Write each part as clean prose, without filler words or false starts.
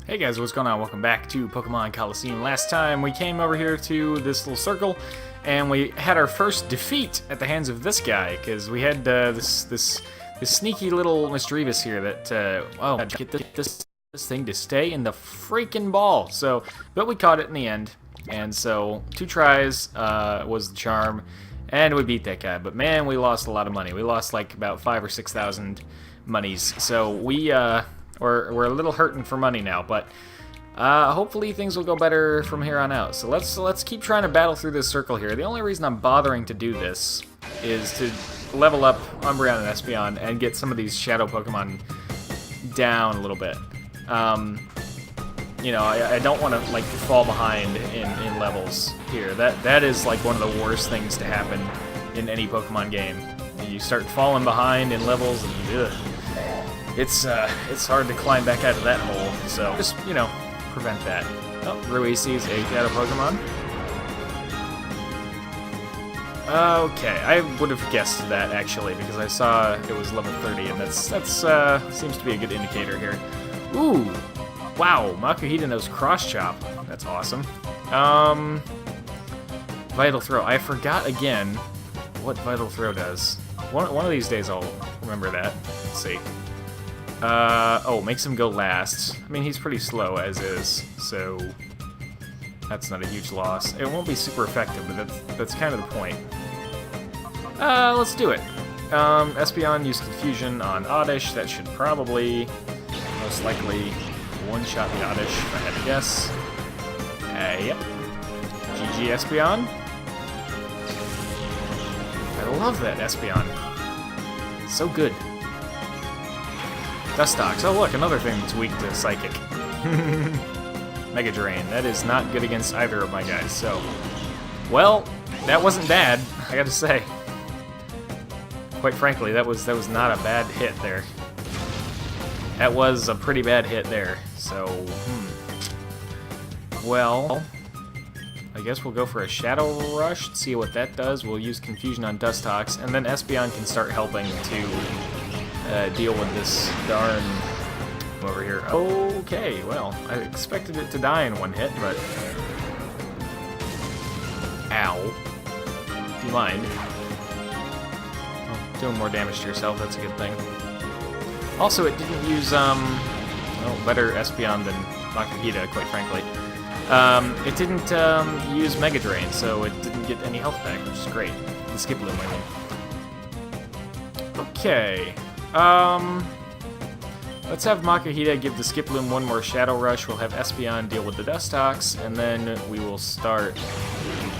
Hey guys, what's going on? Welcome back to Pokemon Colosseum. Last time we came over here to this little circle, and we had our first defeat at the hands of this guy, because we had this sneaky little mischievous here that, oh, get this thing to stay in the freaking ball. So, but we caught it in the end, and so 2 tries was the charm, and we beat that guy. But man, we lost a lot of money. We lost like about 5,000 or 6,000 monies. So we're a little hurting for money now, but hopefully things will go better from here on out. So let's keep trying to battle through this circle here. The only reason I'm bothering to do this is to level up Umbreon and Espeon and get some of these shadow Pokemon down a little bit. You know, I don't want to like fall behind in levels here. That is like one of the worst things to happen in any Pokemon game. You start falling behind in levels and ugh. It's hard to climb back out of that hole, so just, you know, prevent that. Oh, Rui sees a shadow Pokemon. Okay, I would have guessed that, actually, because I saw it was level 30, and that's seems to be a good indicator here. Ooh! Wow, Makuhita knows Cross Chop. That's awesome. Vital Throw. I forgot again what Vital Throw does. One of these days I'll remember that. Let's see. Oh, makes him go last. I mean, he's pretty slow as is, so that's not a huge loss. It won't be super effective, but that's kind of the point. Let's do it. Espeon used Confusion on Oddish. That should probably, most likely, one-shot the Oddish, if I had to guess. Yep. GG, Espeon. I love that Espeon. So good. Dustox. Oh look, another thing that's weak to Psychic. Mega Drain. That is not good against either of my guys, so... Well, that wasn't bad, I gotta say. Quite frankly, that was not a bad hit there. That was a pretty bad hit there, so... Well... I guess we'll go for a Shadow Rush, see what that does. We'll use Confusion on Dustox, and then Espeon can start helping to... deal with this darn over here. Okay, well, I expected it to die in one hit, but... Ow. Do you mind? Oh, doing more damage to yourself, that's a good thing. Also, it didn't use, well, better Espeon than Makuhita, quite frankly. It didn't, use Mega Drain, so it didn't get any health back, which is great. The Skip Loom, I mean. Okay. Let's have Makuhita give the Skiploom one more Shadow Rush. We'll have Espeon deal with the Dustox, and then we will start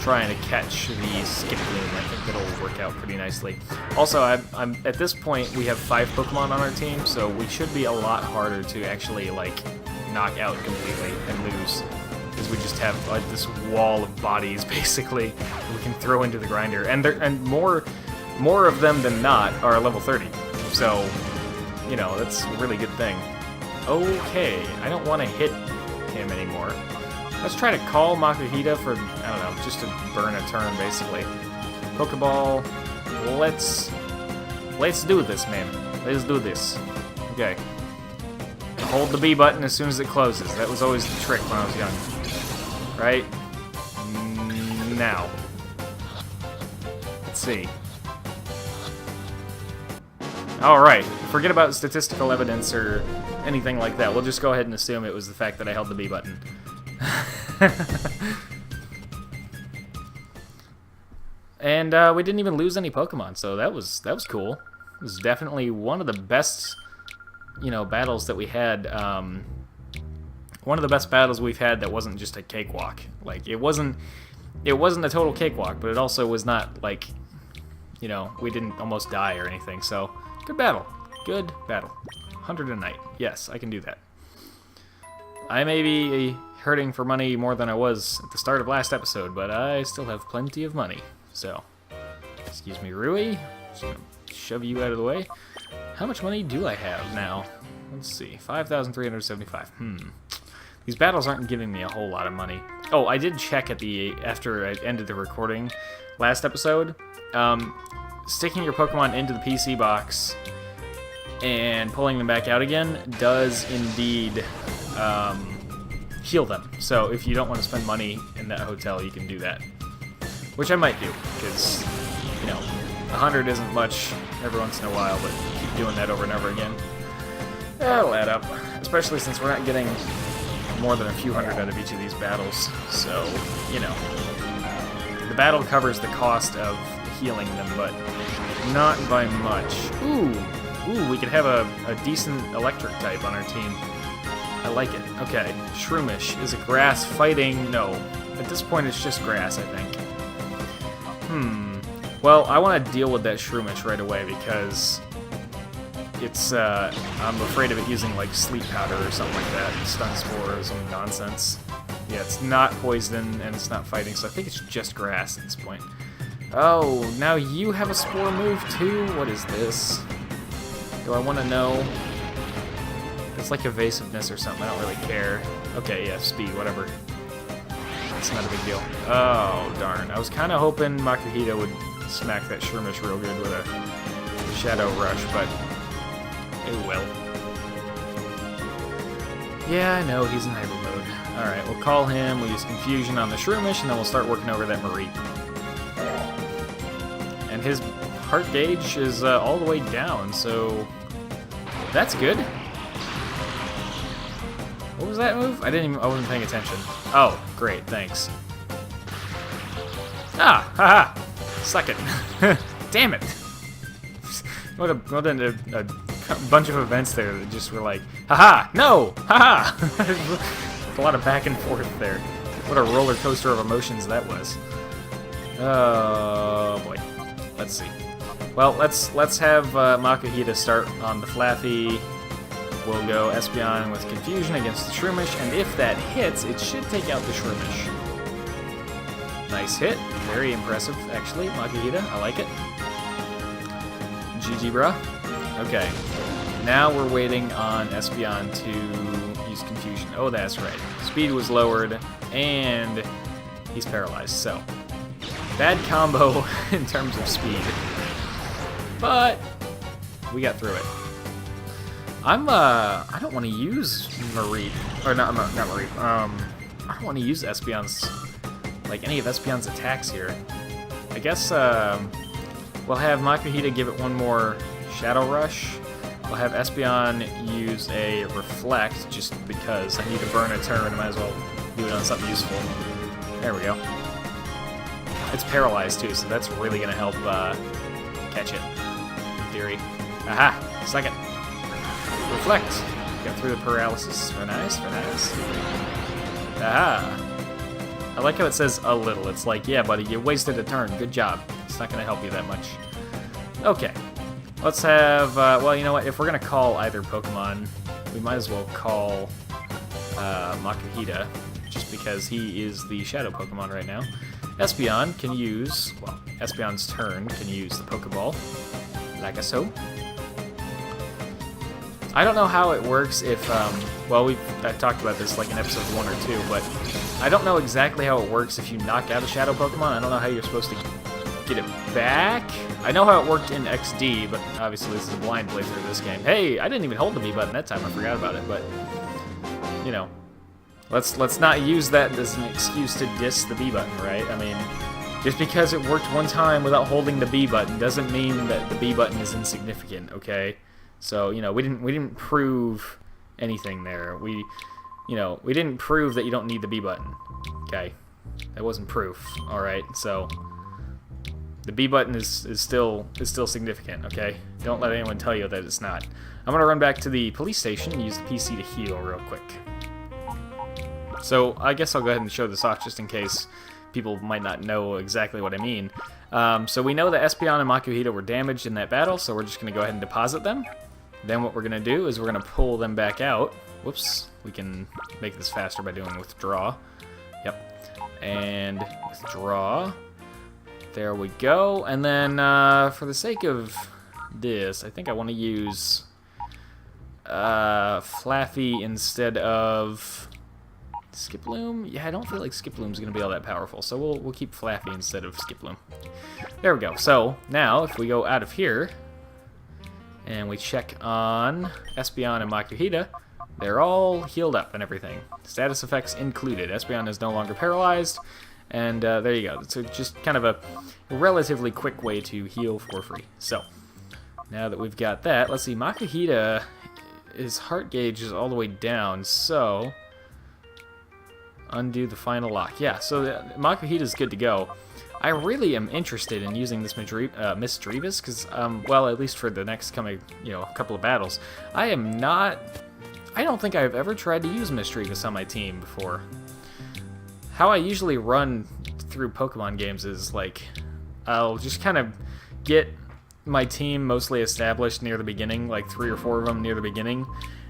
trying to catch the Skiploom. I think that'll work out pretty nicely. Also, I'm at this point, we have 5 Pokemon on our team, so we should be a lot harder to actually, like, knock out completely and lose. Because we just have, like, this wall of bodies, basically, we can throw into the grinder. And more of them than not are level 30. So, you know, that's a really good thing. Okay, I don't want to hit him anymore. Let's try to call Makuhita for, I don't know, just to burn a turn, basically. Pokeball, let's do this, man. Let's do this. Okay. Hold the B button as soon as it closes. That was always the trick when I was young. Right? Now. Let's see. Alright, forget about statistical evidence or anything like that. We'll just go ahead and assume it was the fact that I held the B button. And we didn't even lose any Pokemon, so that was cool. It was definitely one of the best, you know, battles that we had. One of the best battles we've had that wasn't just a cakewalk. Like, it wasn't a total cakewalk, but it also was not like, you know, we didn't almost die or anything, so... Good battle. Good battle. 100 a night. Yes, I can do that. I may be hurting for money more than I was at the start of last episode, but I still have plenty of money. So, excuse me, Rui. Just gonna shove you out of the way. How much money do I have now? Let's see. 5,375. These battles aren't giving me a whole lot of money. Oh, I did check at after I ended the recording last episode. Sticking your Pokemon into the PC box and pulling them back out again does indeed heal them. So if you don't want to spend money in that hotel, you can do that. Which I might do, because, you know, 100 isn't much every once in a while, but keep doing that over and over again. That'll add up, especially since we're not getting more than a few hundred out of each of these battles. So, you know, the battle covers the cost of healing them, but not by much. Ooh, we could have a decent electric type on our team. I like it. Okay, Shroomish. Is it grass fighting? No. At this point, it's just grass, I think. Well, I want to deal with that Shroomish right away because it's, I'm afraid of it using, like, sleep powder or something like that. Stun spore or some nonsense. Yeah, it's not poison and it's not fighting, so I think it's just grass at this point. Oh, now you have a spore move too? What is this? Do I want to know? It's like evasiveness or something. I don't really care. Okay, yeah, speed, whatever. It's not a big deal. Oh, darn. I was kind of hoping Makuhita would smack that Shroomish real good with a Shadow Rush, but it will. Yeah, I know, he's in hyper mode. Alright, we'll call him, we'll use Confusion on the Shroomish, and then we'll start working over that Mareep. And his heart gauge is all the way down, so that's good. What was that move? I wasn't paying attention. Oh, great, thanks. Ah, haha, suck it. Damn it. What a bunch of events there that just were like, haha, no, haha. A lot of back and forth there. What a roller coaster of emotions that was. Oh boy. Let's see. Well, let's have Makuhita start on the Flaffy. We'll go Espeon with Confusion against the Shroomish, and if that hits, it should take out the Shroomish. Nice hit. Very impressive, actually, Makuhita. I like it. GG, bruh. Okay. Now we're waiting on Espeon to use Confusion. Oh, that's right. Speed was lowered, and he's paralyzed, so bad combo in terms of speed. But we got through it. I don't want to use Mareep, or not Mareep. I don't want to use Espeon's, like any of Espeon's attacks here. I guess we'll have Makuhita give it one more Shadow Rush. We'll have Espeon use a Reflect, just because I need to burn a turn. I might as well do it on something useful. There we go. It's paralyzed too, so that's really gonna help catch it. In theory. Aha! Second. Reflect. Got through the paralysis. Very nice, very nice. Aha! I like how it says a little. It's like, yeah, buddy, you wasted a turn. Good job. It's not gonna help you that much. Okay. Let's have, well, you know what? If we're gonna call either Pokemon, we might as well call Makuhita, just because he is the Shadow Pokemon right now. Espeon can use, well, Espeon's turn can use the Pokeball, like so. I don't know how it works if, well, I talked about this like in episode 1 or 2, but I don't know exactly how it works if you knock out a Shadow Pokemon. I don't know how you're supposed to get it back. I know how it worked in XD, but obviously this is a blind playthrough of this game. Hey, I didn't even hold the B button that time. I forgot about it, but, you know. Let's not use that as an excuse to diss the B button, right? I mean, just because it worked one time without holding the B button doesn't mean that the B button is insignificant, okay? So, you know, we didn't prove anything there. We didn't prove that you don't need the B button. Okay? That wasn't proof, all right? So the B button is still significant, okay? Don't let anyone tell you that it's not. I'm going to run back to the police station and use the PC to heal real quick. So I guess I'll go ahead and show this off just in case people might not know exactly what I mean. So we know that Espeon and Makuhita were damaged in that battle, so we're just going to go ahead and deposit them. Then what we're going to do is we're going to pull them back out. Whoops, we can make this faster by doing withdraw. Yep, and withdraw. There we go. And then for the sake of this, I think I want to use Flaffy instead of Skiploom? Yeah, I don't feel like Skiploom's going to be all that powerful, so we'll keep Flaffy instead of Skiploom. There we go. So now if we go out of here and we check on Espeon and Makuhita, They're all healed up and everything. Status effects included. Espeon is no longer paralyzed. And there you go. So just kind of a relatively quick way to heal for free. So, now that we've got that, let's see. Makuhita, his heart gauge is all the way down, so... Undo the final lock. Yeah, so Makuhita is good to go. I really am interested in using this Misdreavus, because, well, at least for the next coming, couple of battles. I don't think I've ever tried to use Misdreavus on my team before. How I usually run through Pokemon games is, like, I'll just kind of get my team mostly established near the beginning, like 3 or 4 of them near the beginning,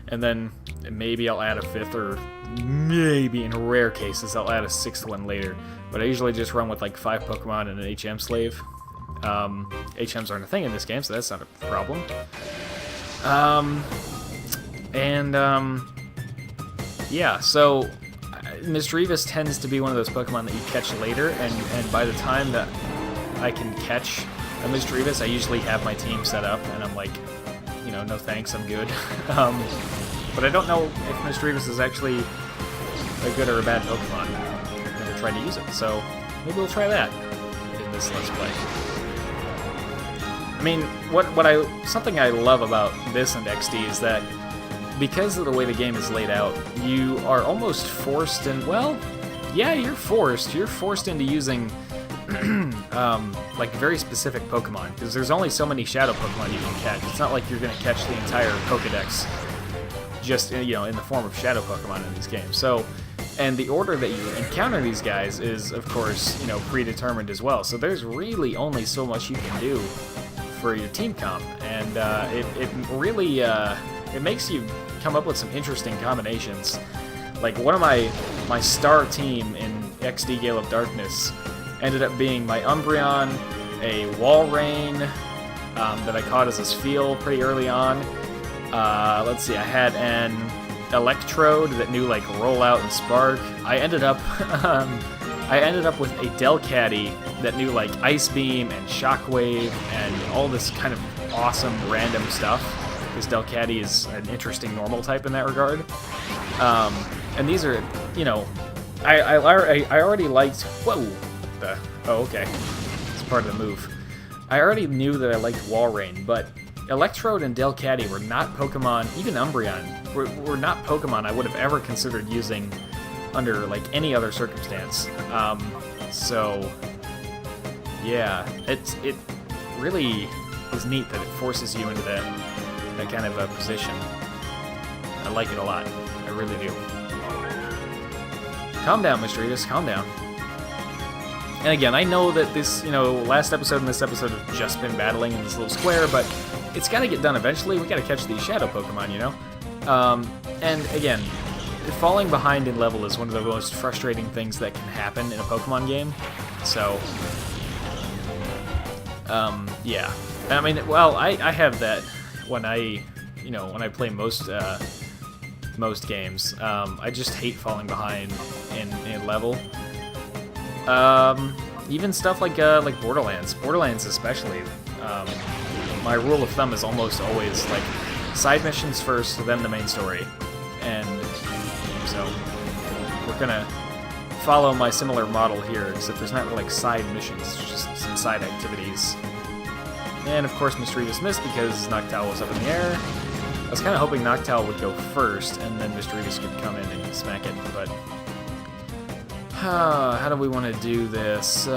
and then maybe I'll add a 5th, or maybe in rare cases I'll add a 6th one later. But I usually just run with like 5 Pokemon and an HM slave. HMs aren't a thing in this game, so that's not a problem. Yeah, so Misdreavus tends to be one of those Pokemon that you catch later, and by the time that I can catch a Misdreavus, I usually have my team set up, and I'm like, no thanks, I'm good. But I don't know if Misdreavus is actually a good or a bad Pokemon. I've never tried to use it, so maybe we'll try that in this Let's Play. I mean, something I love about this and XD is that because of the way the game is laid out, you are almost forced in, well, yeah, you're forced into using like very specific Pokemon, because there's only so many Shadow Pokemon you can catch. It's not like you're going to catch the entire Pokedex just in the form of Shadow Pokemon in these games. So, and the order that you encounter these guys is, of course, predetermined as well. So there's really only so much you can do for your team comp, and it really it makes you come up with some interesting combinations. Like one of my star team in XD Gale of Darkness ended up being my Umbreon, a Walrein that I caught as a Spheal pretty early on. Let's see, I had an Electrode that knew like Rollout and Spark. I ended up with a Delcatty that knew like Ice Beam and Shockwave and all this kind of awesome random stuff, because Delcatty is an interesting normal type in that regard. And these are, I already liked. Whoa. Oh, okay. It's part of the move. I already knew that I liked Walrein, but Electrode and Delcatty were not Pokemon, even Umbreon, were not Pokemon I would have ever considered using under, like, any other circumstance. So, yeah, it really is neat that it forces you into that kind of a position. I like it a lot. I really do. Calm down, Misdreavus, calm down. And again, I know that this, last episode and this episode have just been battling in this little square, but it's got to get done eventually. We got to catch these Shadow Pokemon, And again, falling behind in level is one of the most frustrating things that can happen in a Pokemon game. So, yeah. I mean, well, I have that when I play most games. I just hate falling behind in level. Even stuff like Borderlands especially. My rule of thumb is almost always like side missions first, then the main story, and so we're gonna follow my similar model here, except there's not like side missions, it's just some side activities. And of course, Misdreavus missed because Noctowl was up in the air. I was kind of hoping Noctowl would go first, and then Misdreavus could come in and smack it, but how do we want to do this?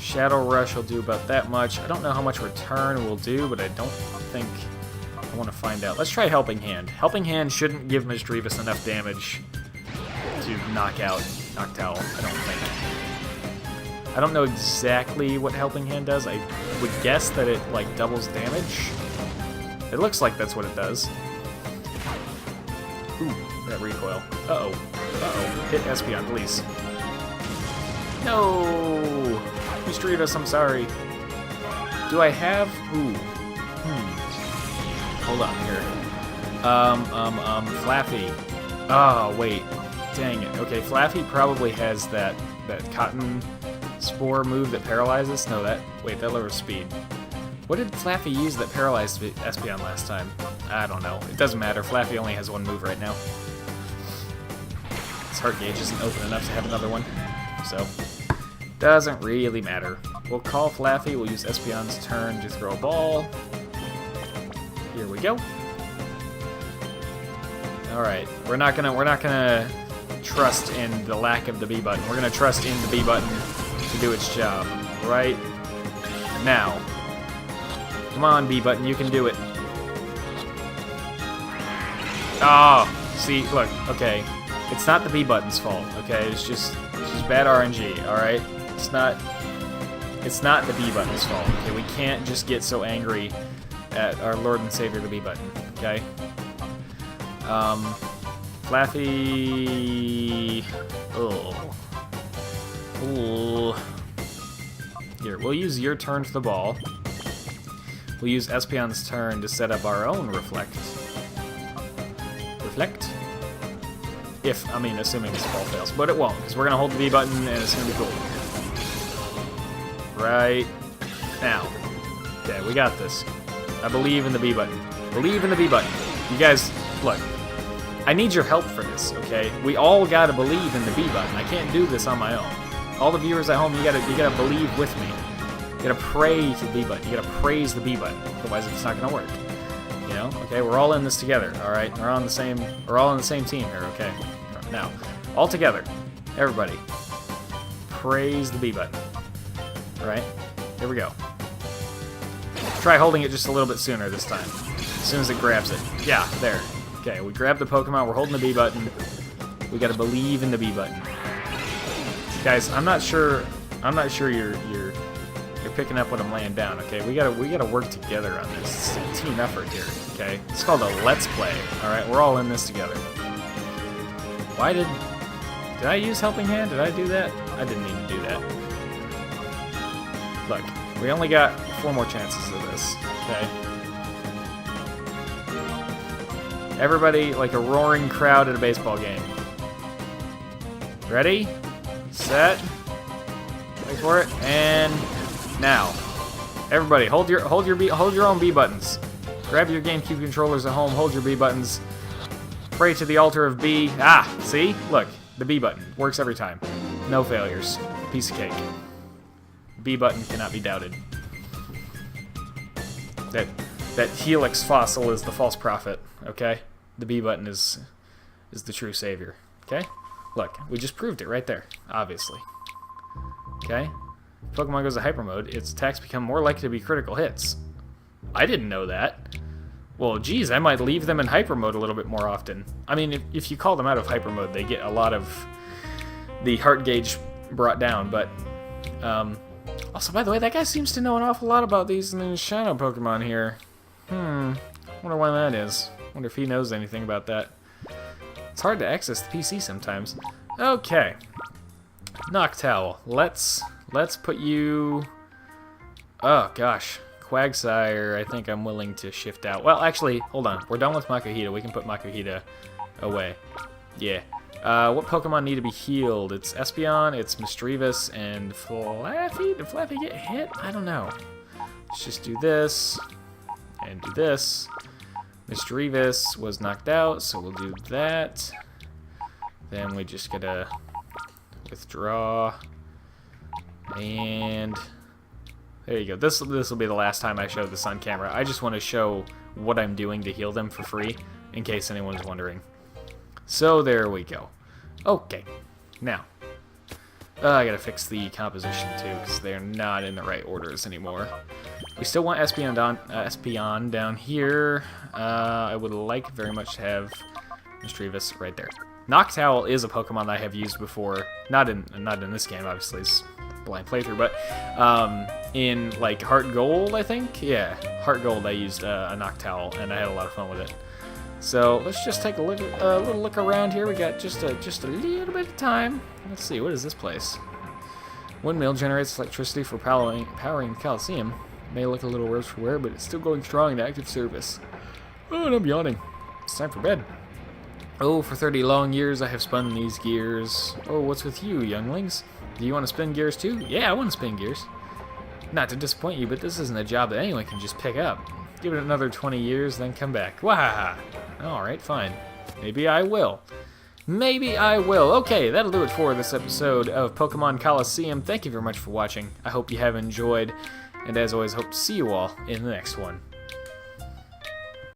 Shadow Rush will do about that much. I don't know how much Return will do, but I don't think... I want to find out. Let's try Helping Hand. Helping Hand shouldn't give Misdreavus enough damage to knock out Noctowl, I don't think. I don't know exactly what Helping Hand does. I would guess that it, like, doubles damage. It looks like that's what it does. Ooh, that recoil. Uh-oh. Uh-oh. Hit Espeon, please. No! Misdreavus, I'm sorry. Do I have... Ooh. Hold on here. Flaffy. Oh, wait. Dang it. Okay, Flaffy probably has that Cotton Spore move that paralyzes. No, that... Wait, that lowers speed. What did Flaffy use that paralyzed Espeon last time? I don't know. It doesn't matter. Flaffy only has one move right now. His heart gauge isn't open enough to have another one. So, doesn't really matter. We'll call Flaffy. We'll use Espeon's turn to throw a ball. Here we go. All right. We're not gonna trust in the lack of the B button. We're gonna trust in the B button to do its job. Right now. Come on, B button. You can do it. Oh, see, look. Okay. It's not the B button's fault, okay? It's just bad RNG, alright? It's not the B button's fault, okay? We can't just get so angry at our Lord and Savior, the B button, okay? Flaffy... Oh. Ooh. Here, we'll use your turn for the ball. We'll use Espeon's turn to set up our own Reflect. Reflect? Assuming this ball fails. But it won't, because we're going to hold the B button, and it's going to be cool. Right now. Okay, we got this. I believe in the B button. Believe in the B button. You guys, look. I need your help for this, okay? We all got to believe in the B button. I can't do this on my own. All the viewers at home, you gotta believe with me. You gotta pray to the B button. You gotta praise the B button. Otherwise, it's not gonna work. You know? Okay, we're all in this together. All right, we're all on the same team here. Okay. Now, all together, everybody, praise the B button. All right, here we go. Try holding it just a little bit sooner this time. As soon as it grabs it. Yeah, there. Okay, we grab the Pokemon. We're holding the B button. We gotta believe in the B button. Guys, I'm not sure you're picking up what I'm laying down, okay? We gotta work together on this. It's a team effort here, okay? It's called a Let's Play, alright? We're all in this together. Why did I use Helping Hand? Did I do that? I didn't mean to do that. Look, we only got 4 more chances of this, okay? Everybody, like a roaring crowd at a baseball game. Ready? Set. Wait for it. And now, everybody, hold your own B buttons. Grab your GameCube controllers at home. Hold your B buttons. Pray to the altar of B. Ah, see? Look, the B button works every time. No failures. Piece of cake. B button cannot be doubted. That Helix fossil is the false prophet. Okay, the B button is the true savior. Okay. Look, we just proved it right there, obviously. Okay? If Pokemon goes to Hyper Mode, its attacks become more likely to be critical hits. I didn't know that. Well, geez, I might leave them in Hyper Mode a little bit more often. I mean, if you call them out of Hyper Mode, they get a lot of the heart gauge brought down, but... also, by the way, that guy seems to know an awful lot about these Shadow Pokemon here. Wonder why that is. Wonder if he knows anything about that. It's hard to access the PC sometimes. Okay. Noctowl. Let's put you... Oh, gosh. Quagsire, I think I'm willing to shift out. Well, actually, hold on. We're done with Makuhita. We can put Makuhita away. Yeah. What Pokemon need to be healed? It's Espeon, it's Misdreavus, and Flaffy? Did Flaffy get hit? I don't know. Let's just do this, and do this. Misdreavus was knocked out, so we'll do that. Then we just gotta withdraw. And there you go. This will be the last time I show this on camera. I just want to show what I'm doing to heal them for free, in case anyone's wondering. So there we go. Okay. Now, I gotta fix the composition too, because they're not in the right orders anymore. We still want Espeon down here. I would like very much to have Misdreavus right there. Noctowl is a Pokemon that I have used before. Not in this game, obviously. It's a blind playthrough, but in like Heart Gold, I think. Yeah, Heart Gold. I used a Noctowl, and I had a lot of fun with it. So let's just take a little look around here. We got just a little bit of time. Let's see. What is this place? Windmill generates electricity for powering the Colosseum. May look a little worse for wear, but it's still going strong in active service. Oh, and I'm yawning. It's time for bed. Oh, for 30 long years I have spun these gears. Oh, what's with you, younglings? Do you want to spin gears too? Yeah, I want to spin gears. Not to disappoint you, but this isn't a job that anyone can just pick up. Give it another 20 years, then come back. Wahaha! Alright, fine. Maybe I will. Maybe I will. Okay, that'll do it for this episode of Pokemon Colosseum. Thank you very much for watching. I hope you have enjoyed, and as always, hope to see you all in the next one.